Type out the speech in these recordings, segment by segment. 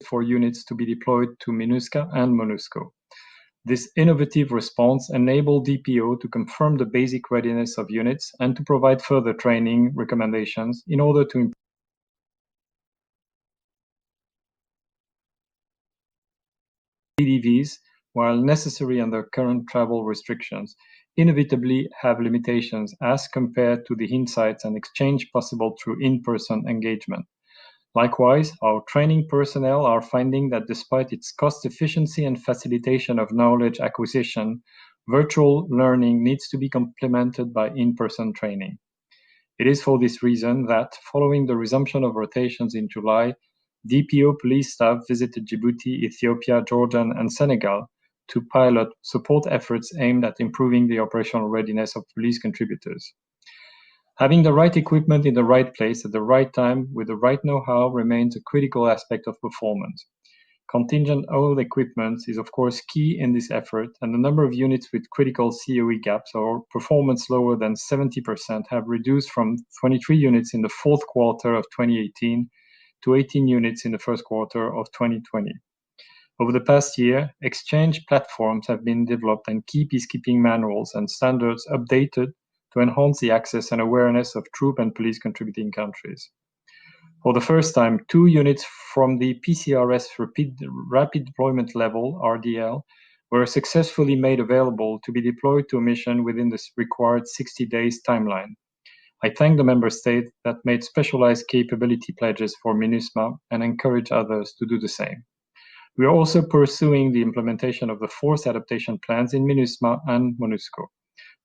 for units to be deployed to MINUSCA and MONUSCO. This innovative response enabled DPO to confirm the basic readiness of units and to provide further training recommendations in order to improve PDVs, while necessary under current travel restrictions, inevitably have limitations as compared to the insights and exchange possible through in-person engagement. Likewise, our training personnel are finding that despite its cost efficiency and facilitation of knowledge acquisition, virtual learning needs to be complemented by in-person training. It is for this reason that, following the resumption of rotations in July, DPO police staff visited Djibouti, Ethiopia, Jordan, and Senegal to pilot support efforts aimed at improving the operational readiness of police contributors. Having the right equipment in the right place at the right time with the right know-how remains a critical aspect of performance. Contingent oil equipment is of course key in this effort, and the number of units with critical COE gaps or performance lower than 70% have reduced from 23 units in the fourth quarter of 2018 to 18 units in the first quarter of 2020. Over the past year, exchange platforms have been developed and key peacekeeping manuals and standards updated to enhance the access and awareness of troop and police contributing countries. For the first time, 2 units from the PCRS Rapid Deployment Level, RDL, were successfully made available to be deployed to a mission within the required 60 days timeline. I thank the member states that made specialized capability pledges for MINUSMA and encourage others to do the same. We are also pursuing the implementation of the force adaptation plans in MINUSMA and MONUSCO.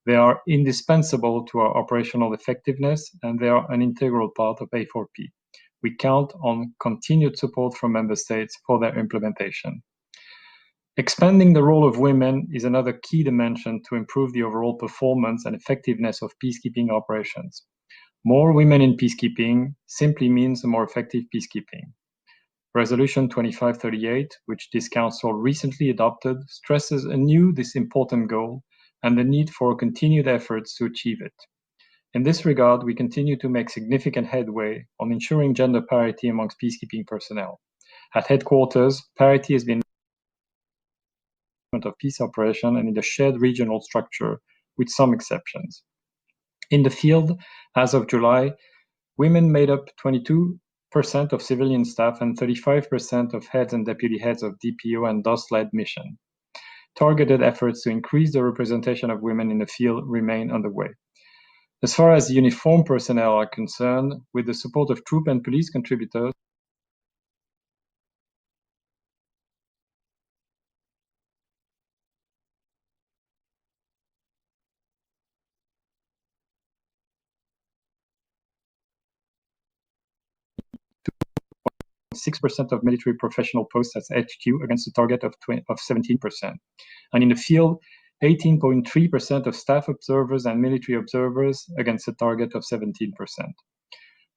They are indispensable to our operational effectiveness, and they are an integral part of A4P. We count on continued support from member states for their implementation. Expanding the role of women is another key dimension to improve the overall performance and effectiveness of peacekeeping operations. More women in peacekeeping simply means a more effective peacekeeping. Resolution 2538, which this Council recently adopted, stresses anew this important goal and the need for continued efforts to achieve it. In this regard, we continue to make significant headway on ensuring gender parity amongst peacekeeping personnel. At headquarters, parity has been of peace operation and in the shared regional structure, with some exceptions. In the field, as of July, women made up 22% of civilian staff and 35% of heads and deputy heads of DPO and DOS-led mission. Targeted efforts to increase the representation of women in the field remain underway. As far as uniformed personnel are concerned, with the support of troop and police contributors, .6% of military professional posts at HQ against a target of 17%. And in the field, 18.3% of staff observers and military observers against a target of 17%.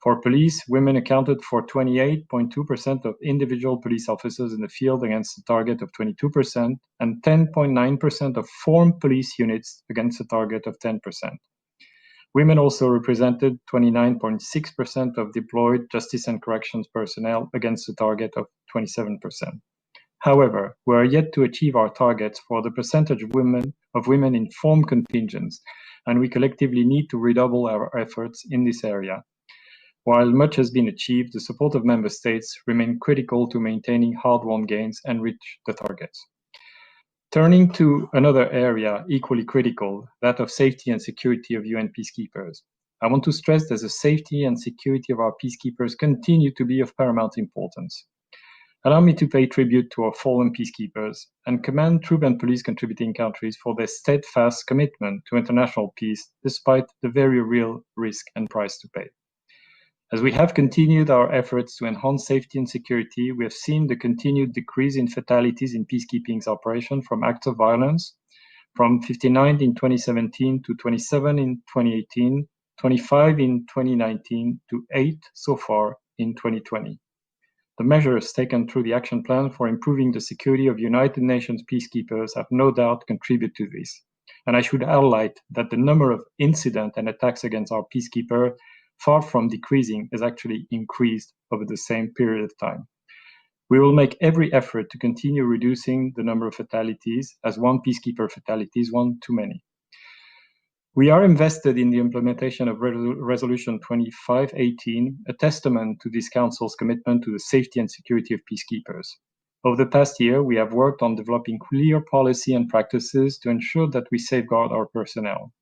For police, women accounted for 28.2% of individual police officers in the field against a target of 22%, and 10.9% of formed police units against a target of 10%. Women also represented 29.6% of deployed justice and corrections personnel against a target of 27%. However, we are yet to achieve our targets for the percentage of women in formed contingents, and we collectively need to redouble our efforts in this area. While much has been achieved, the support of member states remains critical to maintaining hard-won gains and reach the targets. Turning to another area equally critical, that of safety and security of UN peacekeepers, I want to stress that the safety and security of our peacekeepers continue to be of paramount importance. Allow me to pay tribute to our fallen peacekeepers and commend troop and police contributing countries for their steadfast commitment to international peace despite the very real risk and price to pay. As we have continued our efforts to enhance safety and security, we have seen the continued decrease in fatalities in peacekeeping's operation from acts of violence, from 59 in 2017 to 27 in 2018, 25 in 2019 to 8 so far in 2020. The measures taken through the action plan for improving the security of United Nations peacekeepers have no doubt contributed to this. And I should highlight that the number of incidents and attacks against our peacekeepers, far from decreasing, has actually increased over the same period of time. We will make every effort to continue reducing the number of fatalities, as one peacekeeper fatality is one too many. We are invested in the implementation of Resolution 2518, a testament to this Council's commitment to the safety and security of peacekeepers. Over the past year, we have worked on developing clear policy and practices to ensure that we safeguard our personnel.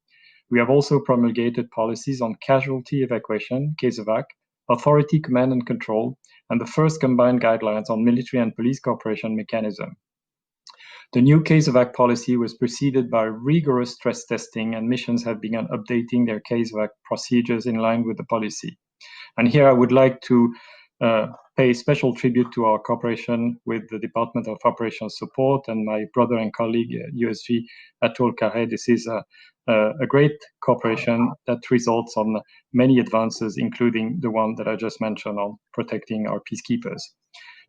We have also promulgated policies on casualty evacuation, CASEVAC, authority command and control, and the first combined guidelines on military and police cooperation mechanism. The new CASEVAC policy was preceded by rigorous stress testing, and missions have begun updating their CASEVAC procedures in line with the policy. And here I would like to pay special tribute to our cooperation with the Department of Operations Support and my brother and colleague, USG Atul Khare. This is a great cooperation that results on many advances, including the one that I just mentioned on protecting our peacekeepers.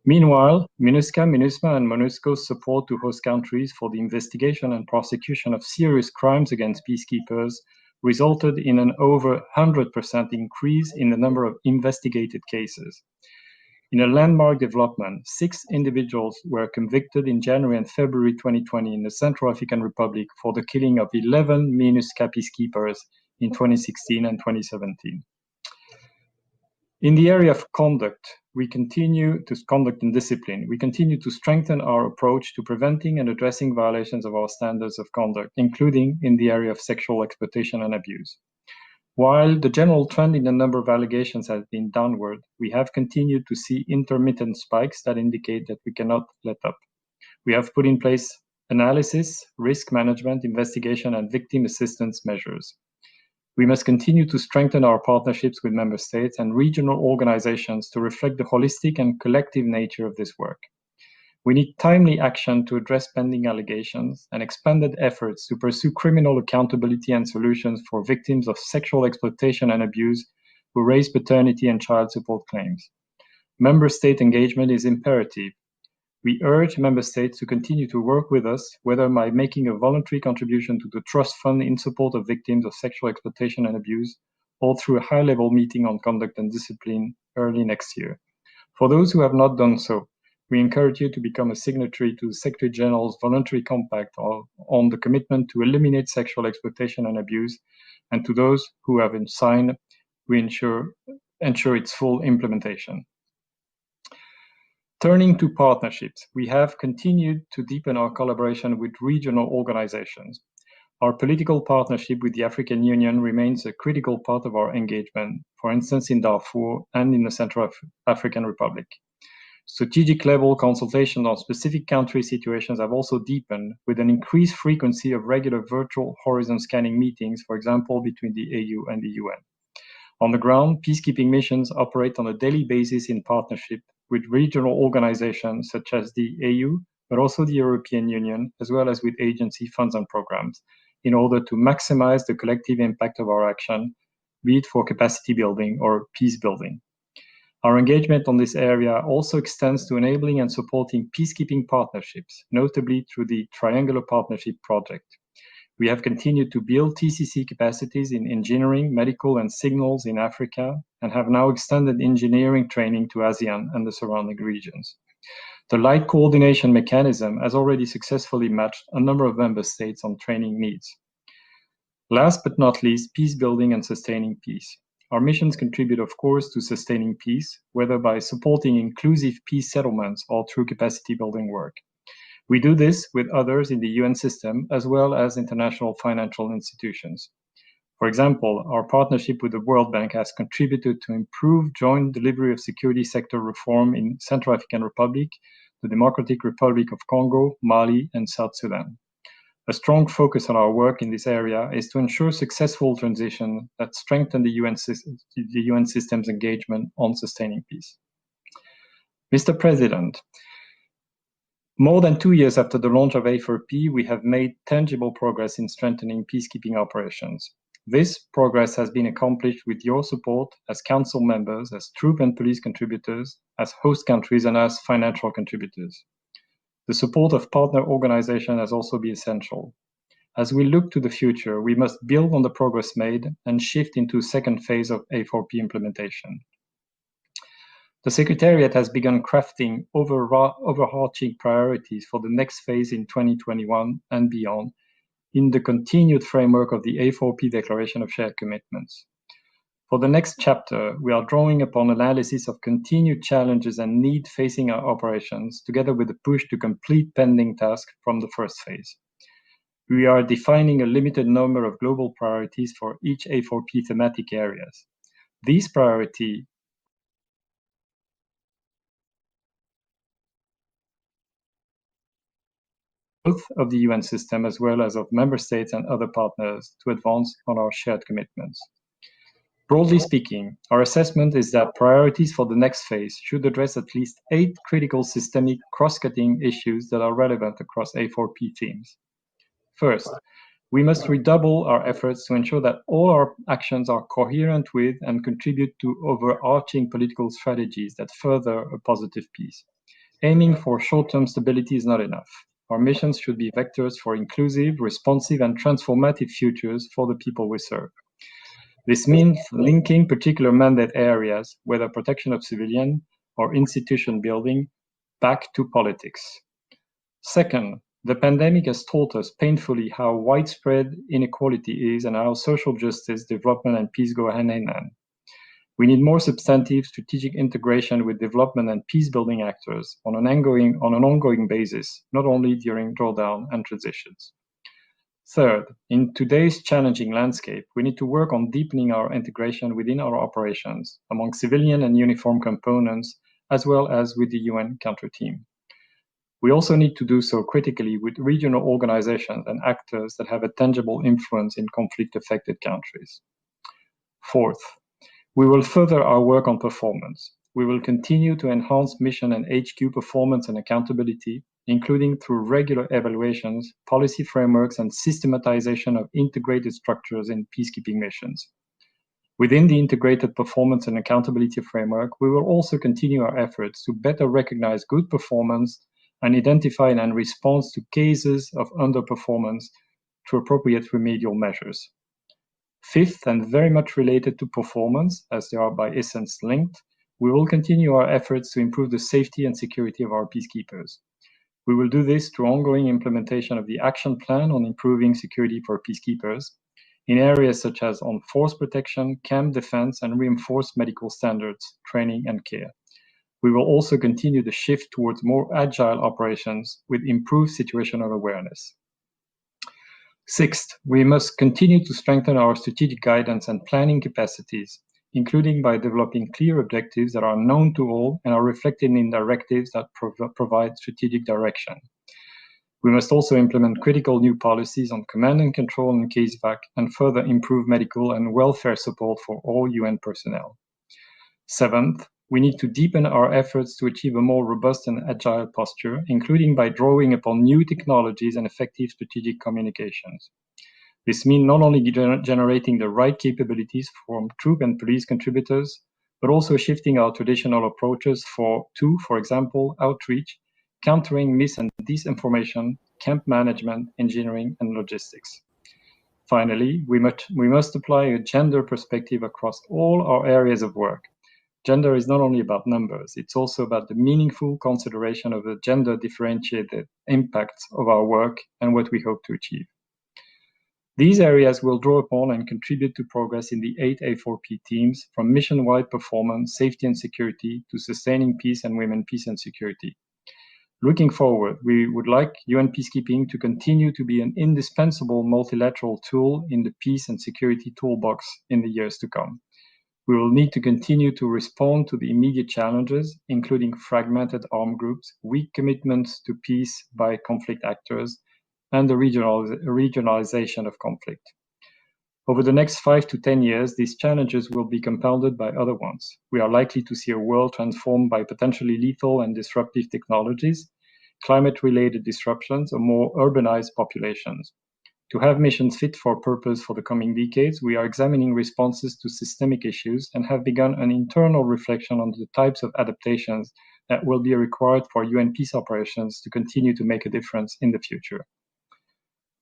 Meanwhile, MINUSCA, MINUSMA, and MONUSCO's support to host countries for the investigation and prosecution of serious crimes against peacekeepers resulted in an over 100% increase in the number of investigated cases. In a landmark development, 6 individuals were convicted in January and February 2020 in the Central African Republic for the killing of 11 MINUSCA peacekeepers in 2016 and 2017. In the area of conduct, we continue to conduct and discipline. We continue to strengthen our approach to preventing and addressing violations of our standards of conduct, including in the area of sexual exploitation and abuse. While the general trend in the number of allegations has been downward, we have continued to see intermittent spikes that indicate that we cannot let up. We have put in place analysis, risk management, investigation, and victim assistance measures. We must continue to strengthen our partnerships with member states and regional organizations to reflect the holistic and collective nature of this work. We need timely action to address pending allegations and expanded efforts to pursue criminal accountability and solutions for victims of sexual exploitation and abuse who raise paternity and child support claims. Member state engagement is imperative. We urge member states to continue to work with us, whether by making a voluntary contribution to the Trust Fund in support of victims of sexual exploitation and abuse, or through a high-level meeting on conduct and discipline early next year. For those who have not done so, we encourage you to become a signatory to the Secretary General's voluntary compact on the commitment to eliminate sexual exploitation and abuse, and to those who have signed, we ensure its full implementation. Turning to partnerships, we have continued to deepen our collaboration with regional organizations. Our political partnership with the African Union remains a critical part of our engagement, for instance in Darfur and in the Central African Republic. Strategic level consultations on specific country situations have also deepened, with an increased frequency of regular virtual horizon scanning meetings, for example, between the AU and the UN. On the ground, peacekeeping missions operate on a daily basis in partnership with regional organizations such as the AU, but also the European Union, as well as with agency funds and programs, in order to maximize the collective impact of our action, be it for capacity building or peace building. Our engagement on this area also extends to enabling and supporting peacekeeping partnerships, notably through the Triangular Partnership Project. We have continued to build TCC capacities in engineering, medical, and signals in Africa, and have now extended engineering training to ASEAN and the surrounding regions. The light coordination mechanism has already successfully matched a number of member states on training needs. Last but not least, peace building and sustaining peace. Our missions contribute, of course, to sustaining peace, whether by supporting inclusive peace settlements or through capacity building work. We do this with others in the UN system, as well as international financial institutions. For example, our partnership with the World Bank has contributed to improve joint delivery of security sector reform in Central African Republic, the Democratic Republic of Congo, Mali, and South Sudan. A strong focus on our work in this area is to ensure successful transition that strengthen the UN system's engagement on sustaining peace. Mr. President, more than 2 years after the launch of A4P, we have made tangible progress in strengthening peacekeeping operations. This progress has been accomplished with your support as Council members, as troop and police contributors, as host countries, and as financial contributors. The support of partner organizations has also been essential. As we look to the future, we must build on the progress made and shift into a second phase of A4P implementation. The Secretariat has begun crafting overarching priorities for the next phase in 2021 and beyond in the continued framework of the A4P Declaration of Shared Commitments. For the next chapter, we are drawing upon analysis of continued challenges and need facing our operations, together with a push to complete pending tasks from the first phase. We are defining a limited number of global priorities for each A4P thematic areas. These priorities both of the UN system as well as of member states and other partners to advance on our shared commitments. Broadly speaking, our assessment is that priorities for the next phase should address at least 8 critical systemic cross-cutting issues that are relevant across A4P themes. First, we must redouble our efforts to ensure that all our actions are coherent with and contribute to overarching political strategies that further a positive peace. Aiming for short-term stability is not enough. Our missions should be vectors for inclusive, responsive, and transformative futures for the people we serve. This means linking particular mandate areas, whether protection of civilians or institution building, back to politics. Second, the pandemic has taught us painfully how widespread inequality is and how social justice, development, and peace go hand in hand. We need more substantive strategic integration with development and peace-building actors on an ongoing basis, not only during drawdown and transitions. Third, in today's challenging landscape, we need to work on deepening our integration within our operations among civilian and uniform components, as well as with the UN counter team. We also need to do so critically with regional organizations and actors that have a tangible influence in conflict-affected countries. Fourth, we will further our work on performance. We will continue to enhance mission and HQ performance and accountability, including through regular evaluations, policy frameworks, and systematization of integrated structures in peacekeeping missions. Within the integrated performance and accountability framework, we will also continue our efforts to better recognize good performance and identify and respond to cases of underperformance through appropriate remedial measures. Fifth, and very much related to performance, as they are by essence linked, we will continue our efforts to improve the safety and security of our peacekeepers. We will do this through ongoing implementation of the action plan on improving security for peacekeepers in areas such as on force protection, camp defense, and reinforced medical standards, training, and care. We will also continue the shift towards more agile operations with improved situational awareness. Sixth, we must continue to strengthen our strategic guidance and planning capacities, including by developing clear objectives that are known to all and are reflected in directives that provide strategic direction. We must also implement critical new policies on command and control and CASEVAC and further improve medical and welfare support for all UN personnel. Seventh, we need to deepen our efforts to achieve a more robust and agile posture, including by drawing upon new technologies and effective strategic communications. This means not only generating the right capabilities from troop and police contributors, but also shifting our traditional approaches for example, outreach, countering mis- and disinformation, camp management, engineering, and logistics. Finally, we must apply a gender perspective across all our areas of work. Gender is not only about numbers, it's also about the meaningful consideration of the gender-differentiated impacts of our work and what we hope to achieve. These areas will draw upon and contribute to progress in the 8 A4P themes, from mission-wide performance, safety and security, to sustaining peace and women, peace and security. Looking forward, we would like UN peacekeeping to continue to be an indispensable multilateral tool in the peace and security toolbox in the years to come. We will need to continue to respond to the immediate challenges, including fragmented armed groups, weak commitments to peace by conflict actors, and the regionalization of conflict. Over the next 5 to 10 years, these challenges will be compounded by other ones. We are likely to see a world transformed by potentially lethal and disruptive technologies, climate-related disruptions, or more urbanized populations. To have missions fit for purpose for the coming decades, we are examining responses to systemic issues and have begun an internal reflection on the types of adaptations that will be required for UN peace operations to continue to make a difference in the future.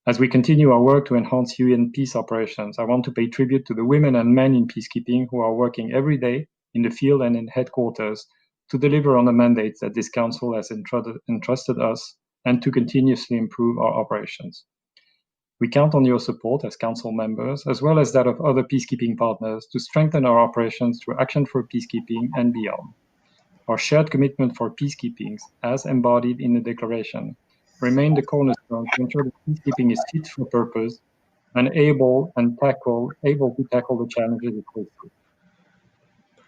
As we continue our work to enhance UN peace operations, I want to pay tribute to the women and men in peacekeeping who are working every day in the field and in headquarters to deliver on the mandates that this Council has entrusted us and to continuously improve our operations. We count on your support as Council members, as well as that of other peacekeeping partners, to strengthen our operations through action for peacekeeping and beyond. Our shared commitment for peacekeeping, as embodied in the Declaration, remain the cornerstone to ensure that peacekeeping is fit for purpose and able to tackle the challenges it faces.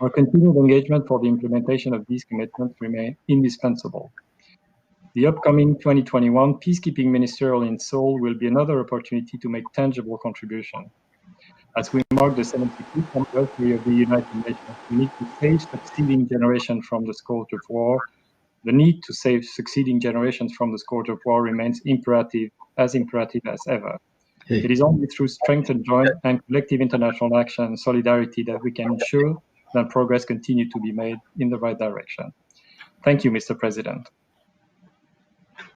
Our continued engagement for the implementation of these commitments remain indispensable. The upcoming 2021 Peacekeeping Ministerial in Seoul will be another opportunity to make tangible contribution. As we mark the 75th anniversary of the United Nations, we need to save succeeding generations from the scourge of war. The need to save succeeding generations from the scourge of war remains imperative as ever. It is only through strengthened joint and collective international action and solidarity that we can ensure that progress continues to be made in the right direction. Thank you, Mr. President.